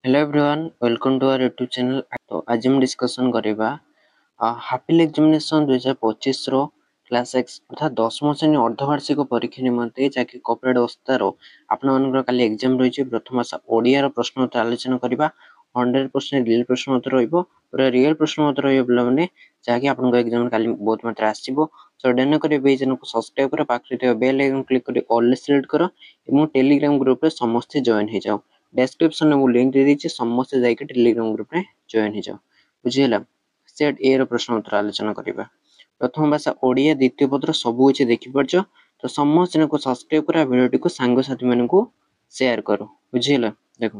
Hello everyone, welcome to our YouTube channel. तो आज हम डिस्कशन करिबा हापिल एग्जामिनेशन 2025 रो क्लास एक्स अर्थात 10वीं श्रेणी अर्धवार्षिक परीक्षा निमंते जाके कॉर्पोरेट अवस्था रो आपण मानकर काली एग्जाम रही छै। प्रथम आशा ओडिया रो प्रश्न उत्तर आलोचना करिबा। 100% रियल प्रश्न उत्तर रहइबो, पूरा रियल प्रश्न उत्तर रहइबो पिला माने जाके आपन एग्जाम काली बहुत मात्रा आसीबो। सो डेन करे बे चैनल को सब्सक्राइब करो, पाखरे बेल आइकन क्लिक करी ऑल सिलेक्ट करो एवं टेलीग्राम ग्रुप रे समस्त जॉइन हो जाओ। डेस्क्रिप्शन में लिंक दे दीजिए, समस्त जाके टेलीग्राम ग्रुप में जॉइन हो जाओ। बुझिला सेट ए रो प्रश्न उत्तर आलोचना करिबा। प्रथम भाषा ओडिया, द्वितीय पत्र सब किछि देखि परछ। तो समस्त चैनल को सब्सक्राइब करा, वीडियो को सांग साथी मानन को शेयर करो। बुझिला देखो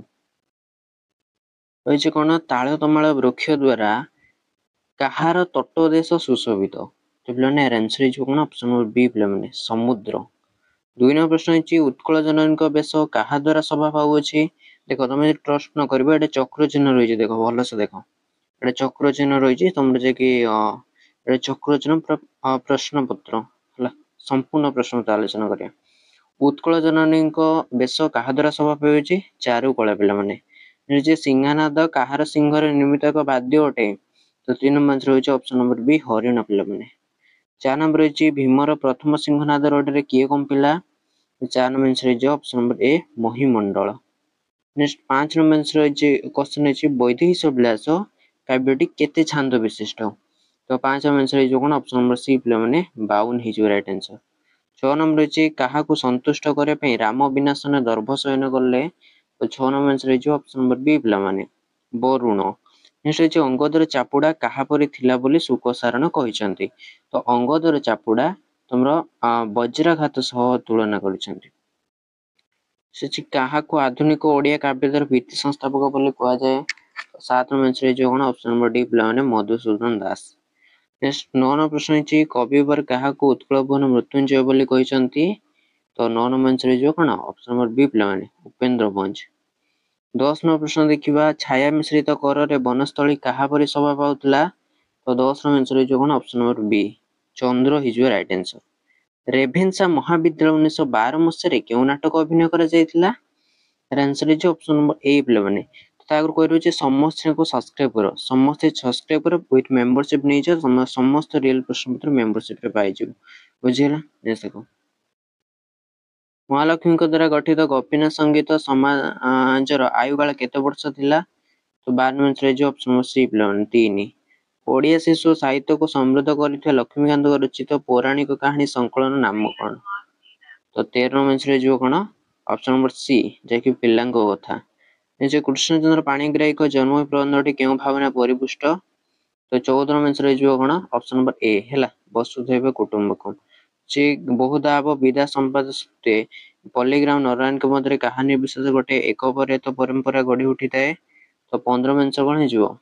होइछ कोन ताळ तमाळ वृक्ष द्वारा कहार तटदेश सुशोभित। तो पिलाने आंसर इज कोन ऑप्शन नंबर बी पिलाने समुद्र। 2 नंबर प्रश्न है उत्कल जननी बेश क्या द्वारा सभा पाऊँगी। देख तुम ट्रस्ट न कर चक्र चिन्ह रही, देख भल से देख ये चक्र चिन्ह रही तुम जे चक्र चिन्ह प्रश्न पत्र है संपूर्ण प्रश्न आलोचना करिया। उत्कल जननी बेश क्या द्वारा सभा पाऊँगी चारुकला पिला माने जे सिंहानाद कहार सिंह निर्मित एक वाद्य अटे। तो 3 नंबर रही ऑप्शन नंबर बी हरिण पिला माने। 4 नंबर रही भीमर प्रथम सिंहनाद रडे किए कंपिला। 4 नंबर रही ऑप्शन नंबर ए महिमंडल। नेक्स्ट 5 नंबर रही क्वेश्चन है वैदेही विलास काव्यटी केते छांद विशिष्ट। तो 5 नंबर रही कौन ऑप्शन नंबर सी पिला माने 52 हो राइट आंसर। 6 नंबर रही क्या संतुष्ट करने राम विनाशन दर्भ शयन कले। तो 6 नंबर रही ऑप्शन नंबर बी पिला माने वरुण। नेक्स्ट रही अंगदर चापुड़ा काहापरी थिला बोली सुकसारण कहिसंती। तो अंगदर चापुड़ा तुमर वज्राघात सह तुलना करिसंती। क्या आधुनिक ओडिया काव्यधर भित्ति संस्थापक बोली कहा जाए। 7 नंबर जो ऑप्शन नंबर डी पिला माने मधुसूदन दास। नेक्स्ट 9 नंबर प्रश्न है कविवर क्या उत्कल भुवन मृत्युंजय बोली कहिसंती। तो 9 नंबर जो कौन ऑप्शन नंबर बी पिला माने उपेंद्र भंज। 10 नंबर प्रश्न देखिबा छाया मिश्रित कर रे वनस्थली कहा परि शोभा पाउतला। तो 10 नंबर जो कौन ऑप्शन नंबर बी चंद्र हिज राइट आंसर। रेभेन्सा महाविद्यालय 1912 मसीह क्यों नाटक अभिनय करा जायतिला। Answer is option number A पिला माने। तो आगर कहि रहउचे समस्त को सब्सक्राइब करो, समस्त सब्सक्राइब करो विथ मेंबरशिप नै छ, समस्त रियल प्रश्न पत्र मेंबरशिप रे पाइ जिवो। बुझिला देखो महालक्ष्मी द्वारा गठित गोपीनाथ संगीत समाजर आयुकाल केते वर्ष थिला। तो 12 नंबर जो ऑप्शन नंबर सी पिला माने 3। ओडिया शिशु साहित्य को समृद्ध करथिया लक्ष्मीकांत रचित पौराणिक कहानी संकलन नाम कौन। तो 13 नंबर जो कौन ऑप्शन नंबर सी जे पिलांको कथा। जे कृष्णचंद्र पाणिग्राही को जन्म प्रबंधटी केउ भावना परिपुष्ट। तो 14 नंबर जो कौन ऑप्शन नंबर ए हैला वसुधैव कुटुंबकम। जे बहुदाव विदा संपाद सुते पॉलीग्राम नारायण के मध्य कहानी विशेष गोटे एक पर तो परंपरा गढ़ी उठी थाए। तो 15 नंबर कौन हो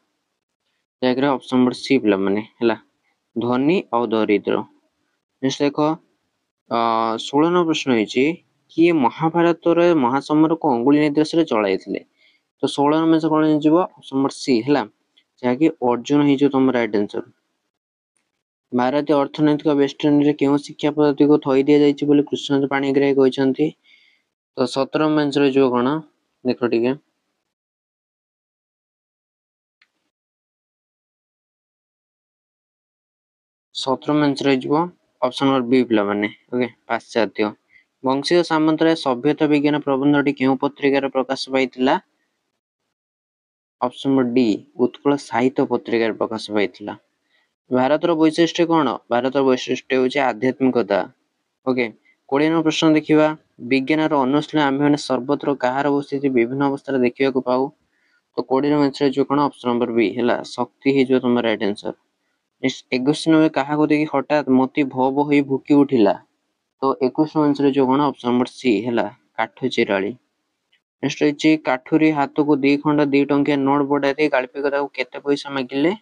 जाकर ऑप्शन नंबर सी पिला माने हैला धनी और दरिद्र। नेक्स्ट देखो 16 नंबर प्रश्न है किए महाभारत रे महासमर को अंगुली निर्देश रे चलाई थिले। तो 16 नंबर कौन हो ऑप्शन नंबर सी हैला जाके अर्जुन ही जो तुम राइट आंसर। भारतीय अर्थनैतिक वेस्टर्न रे केउ शिक्षा पद्धति को थई दिया जायछि बोली कृष्णचंद्र पाणिग्राही कहिसंती। तो 17 नंबर जो कौन देखो ठीक 17 नंबर ऑप्शन नंबर बी पिला माने ओके पाश्चात्य। वंशीय सामंतराय सभ्यता विज्ञान प्रबंधटी केउ पत्रिकार प्रकाश पाइतिला। ऑप्शन नंबर डी उत्कल साहित्य पत्रिकार प्रकाश पाइतिला। भारत वैशिष्ट्य कौन। भारत वैशिष्ट्य होची आध्यात्मिकता। ओके 20 नंबर प्रश्न देखिबा विज्ञान अनुशीलन आमे माने सर्वत्र कहार उपस्थिति विभिन्न अवस्था देखिबा को पाऊ। तो 20 नंबर जो कौन ऑप्शन नंबर बी हैला शक्ति ही जो तुम राइट आंसर। 21 नंबर कहा को देखि हठात मोती भव होई भुकी उठिला। तो 21 नंबर जो कौन ऑप्शन नंबर सी हैला काठ चिराली। नेक्स्ट रही काठुरी हाथ को 2 खंड 2 टंकिया नोट बड़ा दे गाल्पिक को केते पैसा मागिले।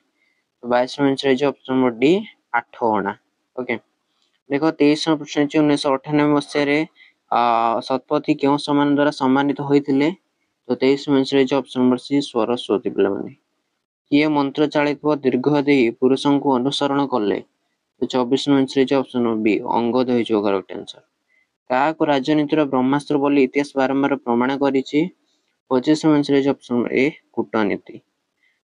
तो 22 नंबर रही ऑप्शन नंबर डी 8 अणा। ओके देखो 23 नंबर प्रश्न 1998 मसीह शतपथी क्यों सम्मान द्वारा सम्मानित होइतिले। तो 23 नंबर रही ऑप्शन नंबर सी सरस्वती पिला माने। किए मंत्र चालित दीर्घ दे पुरुष को अनुसरण कले। तो 24 number option number B Angad हो करेक्ट आंसर। क्या राजनीतिर ब्रह्मास्त्र बोली इतिहास बारंबार प्रमाण करिछि। 25 आंसर है ऑप्शन नंबर ए कूटनीति।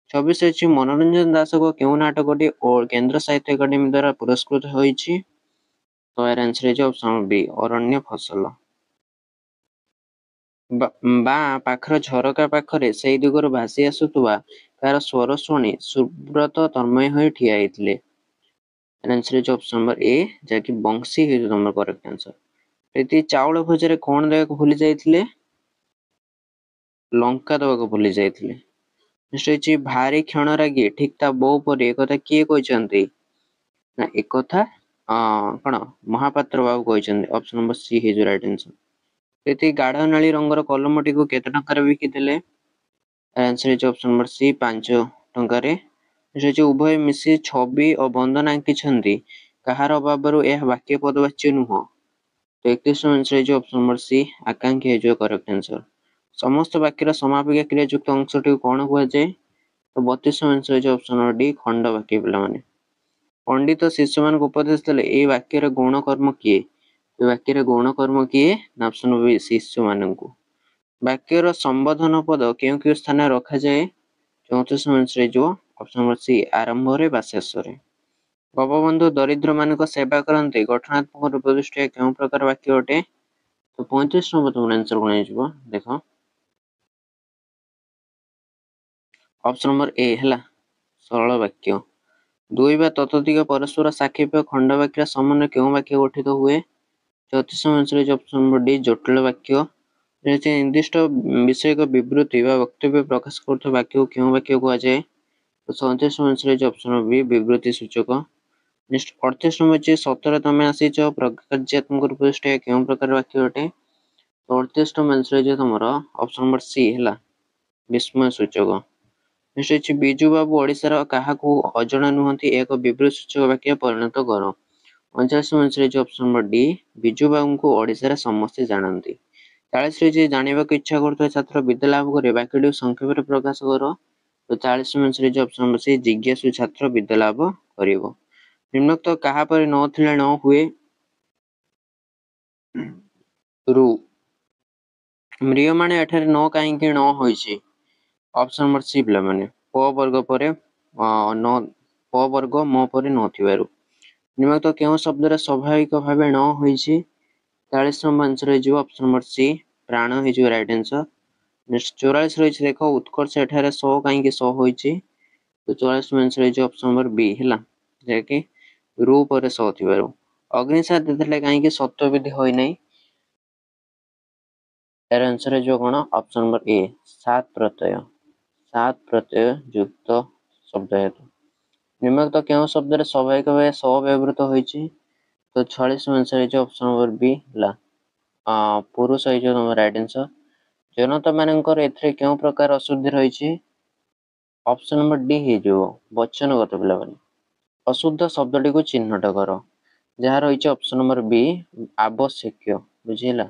26 अच्छी मनोरंजन दास को क्यों नाटकटी और केंद्र साहित्य एकाडेमी द्वारा पुरस्कृत होइछि? तो यार आंसर है ऑप्शन नंबर बी अरण्य फसल। बा पाखर झरका पाखरे सेई दिगरु भासी आसुतुवा तार स्वर शुणी सुब्रत तन्मय होई ठिया हेइथिले। आंसर है ऑप्शन नंबर ए जाकि बंशी है तुम करेक्ट आंसर। प्रीति चाउल भोजरे कोन देବାକୁ भूली जाइथिले? लंका देବାକୁ भूली जाइथिले। नेक्स्ट अछि भारी क्षण रागी ठीक ता बो परे एकथा किए कहचंती? ना एकथा कोन महापात्र बाबू कहचंती। ऑप्शन नंबर सी है जो राइट आंसर। प्रीति गाढ़ नाली रंगर कलमटी को केते टंकार बिकिथिले? आंसर है ऑप्शन नंबर सी 5 टंकारे। नेक्स्ट उभय मिसी छवि और बंधन आंकिछंती कहार अभावरु यह वाक्य पदवाच्य नुह। तो 31 आंसर है ऑप्शन नंबर सी आकांक्षी है जो करेक्ट आंसर। समस्त वाक्यर समापिका क्रिया युक्त अंशटी कोन कुआ जाय? तो 32 आंसर है ऑप्शन नंबर डी खंड वाक्य पिला माने। पंडित शिष्य मान को उपदेश देले ए वाक्यर गौण कर्म किए? तो वाक्यर गौण कर्म किए ना ऑप्शन नंबर बी शिष्य माननकु। वाक्यर संबोधन पद केउ केउ स्थान रखा जाए? 34 आंसर है जो ऑप्शन नंबर सी आरंभ रे बा शेष रे। गोपबंधु दरिद्र मानक सेवा करते गठनात्मक रूप दृष्टि केउ प्रकार वाक्य अटे? तो 35 नंबर तुम आंसर कोन आइजबो देखो। ऑप्शन नंबर ए हला सरल वाक्य। दुई बा ततोधिक परस्पर साक्षेप खंड वाक्य समन्वय केउ वाक्य गठित हुए? 34 आंसर है ऑप्शन नंबर डी जटिल वाक्य। निर्दिष्ट विषय का विवृत्ति वा वक्तव्य प्रकाश करथि वाक्य को केउ वाक्य कुआ जाय? तो 37 आंसर है ऑप्शन नंबर बी विवृत्ति सूचक। नेक्स्ट 38 नंबर जे सतरे तमे आसीच प्रकार्यात्मक रूप दृष्टि केउ प्रकार वाक्य अटे? तो 38 नंबर आंसर है तमरो ऑप्शन नंबर सी हला विस्मय सूचक। नेक्स्ट बिजू बाबू ओडिशार काहाकू अजणा नुहंती एक विवृत्ति सूचक वाक्य परिणत करो। 49 आंसर है ऑप्शन नंबर डी बिजू बाबू को ओडिशार समस्त जानती। 40 रे जानिबा को इच्छा करथि छात्र विद्या लाभ करे वाक्यटी संक्षेप रे प्रकाश करो। तो 40 आंसर है ऑप्शन नंबर सी जिज्ञासु छात्र विद्या लाभ करिवो। निम्नोक्त कहा पर न थिले न हुए? रु म्रिय माने एठारे न काहे कि न होइछि? ऑप्शन नंबर सी पिला माने प वर्ग परे न प वर्ग म परे न थिबारु। निम्नोक्त केउ शब्द रे स्वाभाविक भाबे न होइछि? 40 नंबर आंसर है जो ऑप्शन नंबर सी प्राण है जो राइट आंसर। नेक्स्ट 44 रहिछि देखो उत्कर्ष एठारे स काहे कि स होइछि? तो 44 में आंसर है जो ऑप्शन नंबर बी हला जेकि रु परे स थिबारु। अग्निसाथ देथिले काहे कि सत्य विधि होई नै? एयर आंसर है जो कोन ऑप्शन नंबर ए सात प्रत्यय युक्त शब्द है। निम्नलिखित केउ शब्द रे स्वाभाविक भाबे स व्यवहृत होइछि? तो 46 में आंसर है जो ऑप्शन नंबर बी ला पुरुष है जो नंबर राइट आंसर। जनता मानकर एथरे केउ प्रकार अशुद्धि रहिछि? ऑप्शन नंबर डी हे जो वचनगत पिला माने। अशुद्ध शब्दटी को चिन्हट कर जहाँ रही ऑप्शन नंबर बी आवश्यक बुझीला।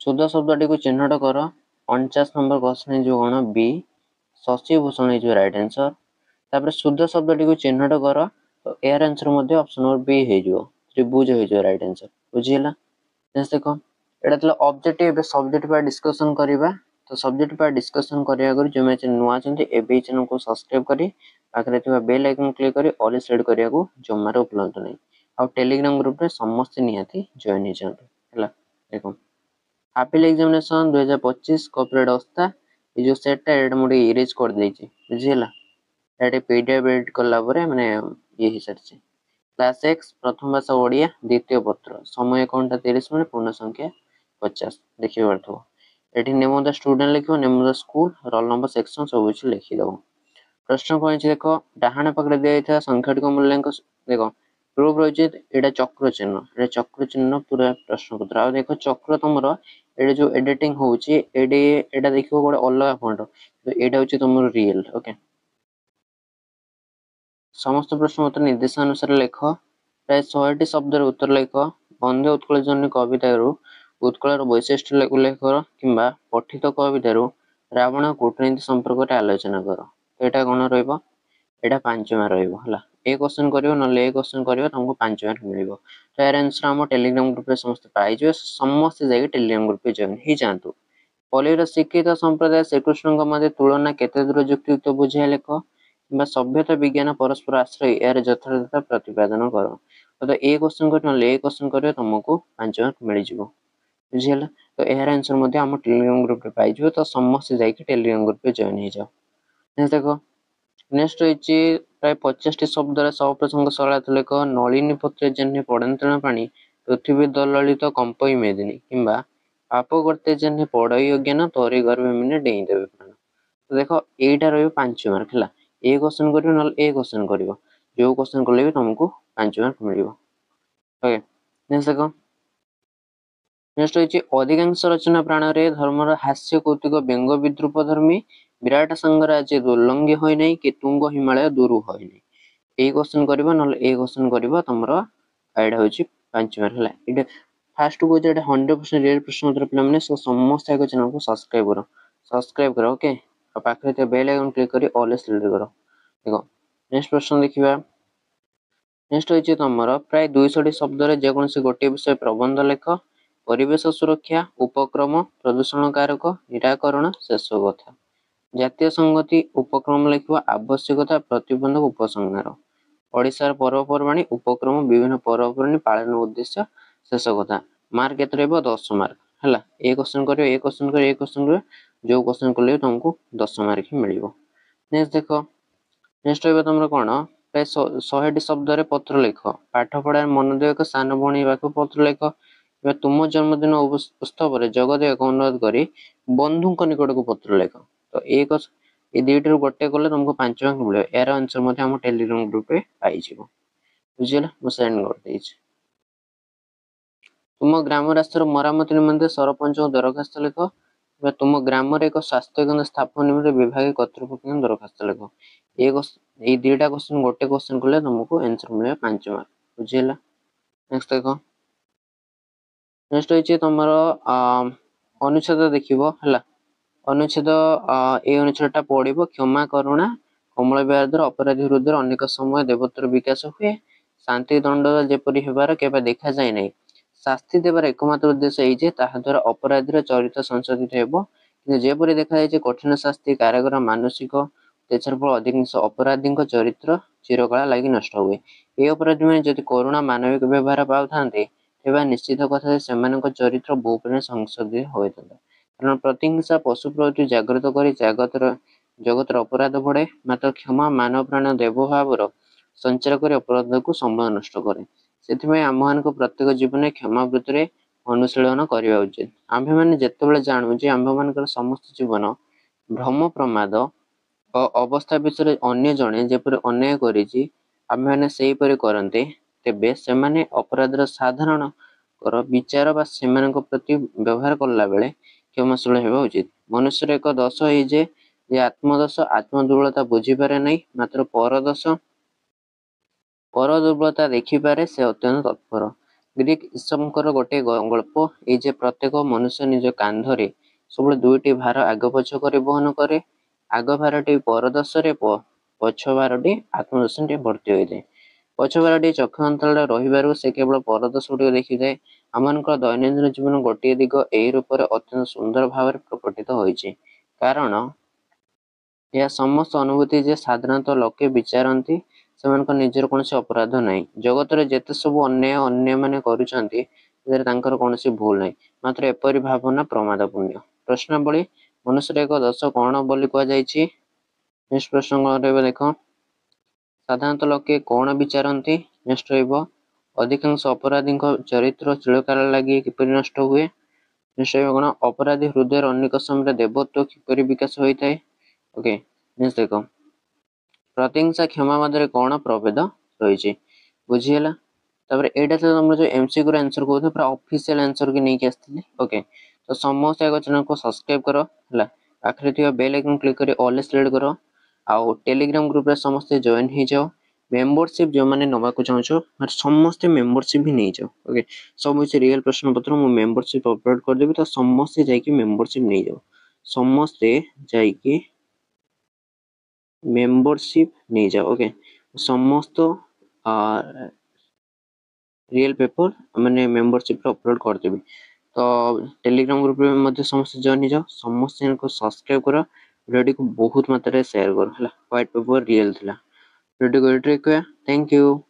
शुद्ध शब्दटी को चिन्हट कर 49 नंबर क्वेश्चन जो कौन बी शशि भूषण जो राइट आंसर। तापर शुद्ध शब्दटी को चिन्हट कर तो एयर आंसर मध्य ऑप्शन नंबर बी हे जो त्रिभुज हे जो राइट आंसर बुझीला। देखो एटा तले ऑब्जेक्टिव सब्जेक्ट पर डिस्कशन करबा। तो सब्जेक्ट पर डिस्कशन करिया आगर जो मैं चैनल नुआ चंती एबे चैनल को सब्सक्राइब करी पाखरे थिबा बेल आइकन क्लिक करी ऑल सेट करिया को जमार उपलब्ध नै। आ टेलीग्राम ग्रुप रे समस्त निहाती जॉइन हे जांतु हला। देखो हापिल एग्जामिनेशन 2025 कॉर्पोरेट अवस्था ये जो सेट टा एड मोडे इरेज कर देछि बुझिला। एटे पीडीएफ एडिट करला परे माने ये ही सरछि। क्लास एक्स प्रथम भाषा ओडिया द्वितीय पत्र समय कोनटा 30 मिनिट पूर्ण संख्या 50 देखि परथो। एठी नेम ऑफ द स्टूडेंट लिखो name of the school roll number section सब कुछ लिखि दो। प्रश्न कोन छै देखो डाहाण पकड़े देइथा संख्याटिक मूल्यांक देखो प्रूफ रहिছে एटा चक्र चिन्ह पूरा प्रश्न पत्र आ देखो चक्र तमरो एडे जो एडिटिंग होउची एडा देखिबो गोटे अलग फॉन्ट तो एडा होची तमरो रियल ओके। समस्त प्रश्न उत्तर निर्देशानुसार लेख प्राय 100टी शब्द उत्तर लेख। बंदे उत्कल जन्य कवितारू उत्कलर वैशिष्ट्य उल्लेख कर किंबा पठित कवितारू रावण कूटनीति संपर्क आलोचना कर। एटा कोन रहइबो एटा 5 मार्क रहइबो हला। ए क्वेश्चन करियो न ले क्वेश्चन करियो तुमको 5 मार्क मिलिबो। तो यार आंसर हम टेलीग्राम ग्रुप रे समस्त पाइ जो समस्त जाई टेलीग्राम ग्रुप पे जॉइन ही जानतु। ପଲ୍ଲୀର ଶିକ୍ଷିତ ସମ୍ପ୍ରଦାୟ ଶ୍ରୀକୃଷ୍ଣଙ୍କ ମଧ୍ୟରେ ତୁଳନା କେତେ ଦୂର ଯୁକ୍ତିୟୁକ୍ତ ବୁଝାଇ ଲେଖ କିମ୍ବା ସଭ୍ୟତା ବିଜ୍ଞାନ ପରସ୍ପର ଆଶ୍ରୟ ଏହାର ଯଥାର୍ଥତା ପ୍ରତିପାଦନ କର। ତ ଏ କ୍ୱେଶ୍ଚନ କରି ନହେଲେ ଏ କ୍ୱେଶ୍ଚନ କରିବ ତମକୁ 5 ମାର୍କ ମିଳିଯିବ। ବୁଝିହେଲା? ତ ଏହାର ଆନ୍ସର ମଧ୍ୟ ଆମ ଟେଲିଗ୍ରାମ ଗ୍ରୁପରେ ପାଇଯିବ। ତ ସମସ୍ତେ ଯାଇକି ଟେଲିଗ୍ରାମ ଗ୍ରୁପରେ ଜଏନ୍ ହେଇଯାଅ। ଦେଖ ନେକ୍ସଟ ରହିଛି ପ୍ରାୟ 50ଟି ଶବ୍ଦରେ ସପ୍ରସଙ୍ଗ ସରଳାର୍ଥ ଲେଖ। ନଳିନୀ ପତ୍ରେ ଯେହ୍ନେ ପଡ଼ନ୍ତଣା ପାଣି ପୃଥିବୀ ଦଲଳିତ କମ୍ପଇ ମେଦିନୀ କିମ୍ବା ପାପ କରତେ ଯେହ୍ନେ ପଡ଼ଇ ଅଜ୍ଞାନ ତୋରି ଗର୍ଭେ ମିନେ ଡେଇଁ ଦେବେ ପ୍ରାଣ। ତ ଦେଖ ଏଇଟା ରହିବ 5 ମାର୍କ ହେଲା। ଏ କ୍ୱେଶ୍ଚନ କରିବ ନହେଲେ ଏ କ୍ୱେଶ୍ଚନ କରିବ, ଯୋଉ କ୍ୱେଶ୍ଚନ କଲେ ବି ତମକୁ 5 ମାର୍କ ମିଳିବ। ଓକେ ନେକ୍ସଟ ଦେଖ ନେକ୍ସଟ ରହିଛି ଅଧିକାଂଶ ରଚନା ପ୍ରାଣରେ ଧର୍ମର ହାସ୍ୟ କୌତୁକ ବ୍ୟଙ୍ଗ ବିଦ୍ରୂପ ଧର୍ମୀ ବିରାଟ ସାଙ୍ଗରାଜ୍ୟ ଦୁର୍ଲଙ୍ଘ୍ୟ ହୋଇ ନାହିଁ କି ତୁଙ୍ଗ ହିମାଳୟ ଦୂରୁ ହୋଇ ନାହିଁ। ଏଇ କ୍ୱେଶ୍ଚନ କରିବ ନହେଲେ ଏଇ କ୍ୱେଶ୍ଚନ କରିବ ତମର ଏଇଟା ହଉଛି 5 ମାର୍କ ହେଲା। ଏଇଟା ଫାଷ୍ଟ କହୁଛି ଏଇଟା 100% ରିଅଲ ପ୍ରଶ୍ନ ଉତ୍ତର ପିଲାମାନେ ସମସ୍ତେ ଆଗ ଚ୍ୟାନେଲକୁ ସବସ୍କ୍ରାଇବ କର ଓକେ। ଆଉ ପାଖରେ ଥିବା ବେଲ ଆଇକନ କ୍ଲିକ୍ କରି ଅଲ୍ ସିଲେକ୍ଟ କର। ଦେଖ ନେକ୍ସଟ ପ୍ରଶ୍ନ ଦେଖିବା। ନେକ୍ସଟ ହେଉଛି ତମର ପ୍ରାୟ 200ଟି ଶବ୍ଦରେ ଯେକୌଣସି ଗୋଟିଏ ବିଷୟ ପ୍ରବନ୍ଧ ଲେଖ। ପରିବେଶ ସୁରକ୍ଷା, ଉପକ୍ରମ, ପ୍ରଦୂଷଣ କାରକ, ନିରାକରଣ, ଶେଷ କଥା। ଜାତୀୟ ସଂଗତି ଉପକ୍ରମ ଲେଖିବ। ଆବଶ୍ୟକତା, ପ୍ରତିବନ୍ଧକ, ଉପସଂହାର। ଓଡ଼ିଶାର ପର୍ବପର୍ବାଣୀ ଉପକ୍ରମ ବିଭିନ୍ନ ପର୍ବପର୍ବାଣୀ ପାଳନ ଉଦ୍ଦେଶ୍ୟ ଶେଷ କଥା। ମାର୍କ କେତେ ରହିବ 10 ମାର୍କ ହେଲା। ଏ କ୍ୱେଶ୍ଚନ କରିବ ଏ କ୍ୱେଶ୍ଚନ କରିବ ଏ କ୍ୱେଶ୍ଚନ କରିବ ଯୋଉ କ୍ୱେଶ୍ଚନ କଲେ ତମକୁ 10 ମାର୍କ ହିଁ ମିଳିବ। ନେକ୍ସଟ ଦେଖ ନେକ୍ସଟ ରହିବ ତମର କଣ ପ୍ରାୟ 100ଟି ଶବ୍ଦରେ ପତ୍ର ଲେଖ। ପାଠ ପଢାରେ ମନ ଦେଇ ଏକ ସାନ ଭଉଣୀ ପାଖକୁ ପତ୍ର ଲେଖ। ତୁମ ଜନ୍ମଦିନ ଉତ୍ସବରେ ଯୋଗ ଦେବାକୁ ଅନୁରୋଧ କରି ବନ୍ଧୁଙ୍କ ନିକଟକୁ ପତ୍ର ଲେଖ। ତ ଏ ଦୁଇଟିରୁ ଗୋଟେ କଲେ ତମକୁ 5 ମାର୍କ ମିଳିବ। ଏହାର ଆନ୍ସର ମଧ୍ୟ ଆମ ଟେଲିଗ୍ରାମ ଗ୍ରୁପରେ ପାଇଯିବ। ବୁଝିଗଲା? ମୁଁ ସେଣ୍ଡ କରିଦେଇଛି। ତୁମ ଗ୍ରାମ ରାସ୍ତାର ମରାମତି ନିମନ୍ତେ ସରପଞ୍ଚଙ୍କୁ ଦରଖାସ୍ତ ଲେଖ। ତୁମ ଗ୍ରାମରେ ଏକ ସ୍ୱାସ୍ଥ୍ୟ କେନ୍ଦ୍ର ସ୍ଥାପନ ନିମନ୍ତେ ବିଭାଗୀୟ କର୍ତ୍ତୃପକ୍ଷଙ୍କୁ ଦରଖାସ୍ତ ଲେଖ। ଏଇ ଦୁଇଟା କ୍ୱେଶ୍ଚନ ଗୋଟେ କ୍ୱେଶ୍ଚନ କଲେ ତମକୁ ଆନ୍ସର ମିଳିବ 5 ମାର୍କ। ବୁଝିହେଲା? ନେକ୍ସଟ ଦେଖ ନେକ୍ସଟ ହେଉଛି ତମର ଅନୁଚ୍ଛେଦ ଦେଖିବ ହେଲା। ଅନୁଚ୍ଛେଦ ଏଇ ଅନୁଚ୍ଛେଦଟା ପଢିବ। କ୍ଷମା କରୁଣା କମଳ ବିହାର ଦ୍ୱାରା ଅପରାଧୀ ହୃଦୟରେ ଅନେକ ସମୟ ଦେବତ୍ୱର ବିକାଶ ହୁଏ। ଶାନ୍ତି ଦଣ୍ଡ ଯେପରି ହେବାର କେବେ ଦେଖାଯାଏ ନାହିଁ। ଶାସ୍ତି ଦେବାର ଏକମାତ୍ର ଉଦ୍ଦେଶ୍ୟ ଏଇ ଯେ ତାହା ଦ୍ୱାରା ଅପରାଧୀର ଚରିତ୍ର ସଂଶୋଧିତ ହେବ। କିନ୍ତୁ ଯେପରି ଦେଖାଯାଇଛି କଠିନ ଶାସ୍ତି କାରାଗାର ମାନସିକ ତେଜର ଫଳ ଅଧିକାଂଶ ଅପରାଧୀଙ୍କ ଚରିତ୍ର ଚିରକାଳ ଲାଗି ନଷ୍ଟ ହୁଏ। এই ଅପରାଧୀମାନେ ଯଦି କରୁଣା ମାନବିକ ବ୍ୟବହାର ପାଉଥାନ୍ତେ ତେବେ ନିଶ୍ଚିତ କଥା ଯେ ସେମାନଙ୍କ ଚରିତ୍ର ବହୁ ପରିମାଣରେ ସଂଶୋଧିତ ହୋଇଥାନ୍ତା। କାରଣ ପ୍ରତିହିଂସା ପଶୁ ପ୍ରବୃତ୍ତି ଜାଗ୍ରତ କରି ଜଗତର ଅପରାଧ ବଢ଼ାଏ। ମାତ୍ର କ୍ଷମା ମାନବ ପ୍ରାଣ ଦେବଭାବର ସଞ୍ଚାର କରି ଅପରାଧକୁ ସମ୍ବଳ ନଷ୍ଟ କରେ। ସେଥିପାଇଁ ଆମ୍ଭମାନଙ୍କ ପ୍ରତ୍ୟେକ ଜୀବନରେ କ୍ଷମା ବୃତ୍ତିରେ ଅନୁଶୀଳନ କରିବା ଉଚିତ। ଆମ୍ଭେମାନେ ଯେତେବେଳେ ଜାଣୁ ଯେ ଆମ୍ଭମାନଙ୍କର ସମସ୍ତ ଜୀବନ ଭ୍ରମ ପ୍ରମାଦ ଓ ଅବସ୍ଥା ବିଷୟରେ ଅନ୍ୟ ଜଣେ ଯେପରି ଅନ୍ୟାୟ କରିଛି ଆମ୍ଭେମାନେ ସେହିପରି କରନ୍ତେ ତେବେ ସେମାନେ ଅପରାଧର ସାଧାରଣ ବିଚାର ବା ସେମାନଙ୍କ ପ୍ରତି ବ୍ୟବହାର କଲା ବେଳେ କ୍ଷମାଶୀଳ ହେବା ଉଚିତ। ମନୁଷ୍ୟର ଏକ ଦୋଷ ଏଇ ଯେ ଆତ୍ମଦୋଷ ଆତ୍ମ ଦୁର୍ବଳତା ବୁଝିପାରେ ନାହିଁ, ମାତ୍ର ପର ଦୁର୍ବଳତା ଦେଖିପାରେ ସେ ଅତ୍ୟନ୍ତ ତତ୍ପର। ଗ୍ରୀକ୍ ଇସମଙ୍କର ଗୋଟିଏ ଗଳ୍ପ ଏଇ ଯେ ପ୍ରତ୍ୟେକ ମନୁଷ୍ୟ ନିଜ କାନ୍ଧରେ ସବୁବେଳେ ଦୁଇଟି ଭାର ଆଗ ପଛ କରି ବହନ କରେ। ଆଗ ଭାରଟି ପର ଦୋଷରେ ପଛ ଭାରଟି ଆତ୍ମଦୋଷରେ ଭର୍ତ୍ତି ହୋଇଥାଏ। ପଛ ଭାରଟି ଚକ୍ଷୁ ଅନ୍ତରାଳରେ ରହିବାରୁ ସେ କେବଳ ପର ଦୋଷ ଗୁଡ଼ିକ ଦେଖିଥାଏ। ଆମମାନଙ୍କର ଦୈନନ୍ଦିନ ଜୀବନ ଗୋଟିଏ ଦିଗ ଏହି ରୂପରେ ଅତ୍ୟନ୍ତ ସୁନ୍ଦର ଭାବରେ ପ୍ରକଟିତ ହୋଇଛି। କାରଣ ଏହା ସମସ୍ତ ଅନୁଭୂତି ଯେ ସାଧାରଣତଃ ଲୋକେ ବିଚାରନ୍ତି ସେମାନଙ୍କ ନିଜର କୌଣସି ଅପରାଧ ନାହିଁ। ଜଗତରେ ଯେତେ ସବୁ ଅନ୍ୟାୟ ଅନ୍ୟମାନେ କରୁଛନ୍ତି ସେଥିରେ ତାଙ୍କର କୌଣସି ଭୁଲ ନାହିଁ, ମାତ୍ର ଏପରି ଭାବନା ପ୍ରମାଦପୂର୍ଣ୍ଣ। ପ୍ରଶ୍ନାବଳୀ ମନୁଷ୍ୟର ଏକ ଦୋଷ କଣ ବୋଲି କୁହାଯାଇଛି? ନେକ୍ସଟ ପ୍ରଶ୍ନ ରହିବ ଦେଖ। ସାଧାରଣତଃ ଲୋକେ କଣ ବିଚାରନ୍ତି? ନେକ୍ସଟ ରହିବ ଅଧିକାଂଶ ଅପରାଧୀଙ୍କ ଚରିତ୍ର ଚିରକାଳ ଲାଗି କିପରି ନଷ୍ଟ ହୁଏ? ନେକ୍ସଟ ରହିବ କଣ ଅପରାଧୀ ହୃଦୟରେ ଅନେକ ସମୟରେ ଦେବତ୍ୱ କିପରି ବିକାଶ ହୋଇଥାଏ? ଓକେ ନେକ୍ସଟ ଦେଖ ପ୍ରତିହିଂସା କ୍ଷମା ମଧ୍ୟରେ କଣ ପ୍ରଭେଦ ରହିଛି? ବୁଝିହେଲା? ତାପରେ ଏଇଟା ତ ତମର ଯୋଉ MCQ ର ଆନ୍ସର କହୁଥିଲେ ପୁରା ଅଫିସିଆଲ ଆନ୍ସର କି ନେଇକି ଆସିଥିଲି। ଓକେ ତ ସମସ୍ତେ ଆଗ ଚ୍ୟାନେଲକୁ ସବସ୍କ୍ରାଇବ କର ହେଲା। ପାଖରେ ଥିବା ବେଲ ଆଇକନ କ୍ଲିକ୍ କରି ଅଲ୍ ସିଲେକ୍ଟ କର। ଆଉ ଟେଲିଗ୍ରାମ ଗ୍ରୁପରେ ସମସ୍ତେ ଜଏନ୍ ହେଇଯାଅ। ମେମ୍ବରସିପ ଯୋଉମାନେ ନବାକୁ ଚାହୁଁଛ ସମସ୍ତେ ମେମ୍ବରସିପ ବି ନେଇଯାଅ। ଓକେ ସବୁ କିଛି ରିଅଲ ପ୍ରଶ୍ନ ପତ୍ର ମୁଁ ମେମ୍ବରସିପ ଅପଲୋଡ କରିଦେବି, ତ ସମସ୍ତେ ଯାଇକି ମେମ୍ବରସିପ ନେଇଯାଅ। ସମସ୍ତେ ଯାଇକି ମେମ୍ବରସିପ ନେଇଯାଅ। ଓକେ ସମସ୍ତ ରିଏଲ ପେପର ମାନେ ମେମ୍ବରସିପ ଅପଲୋଡ କରିଦେବି। तो टेलीग्राम ग्रुप में मध्य समस्त जॉइन हो समस्त चैनल को सब्सक्राइब कर वीडियो को बहुत मात्रा शेयर कर व्हाइट पेपर रियल थिला वीडियो को एड्रेक थैंक यू।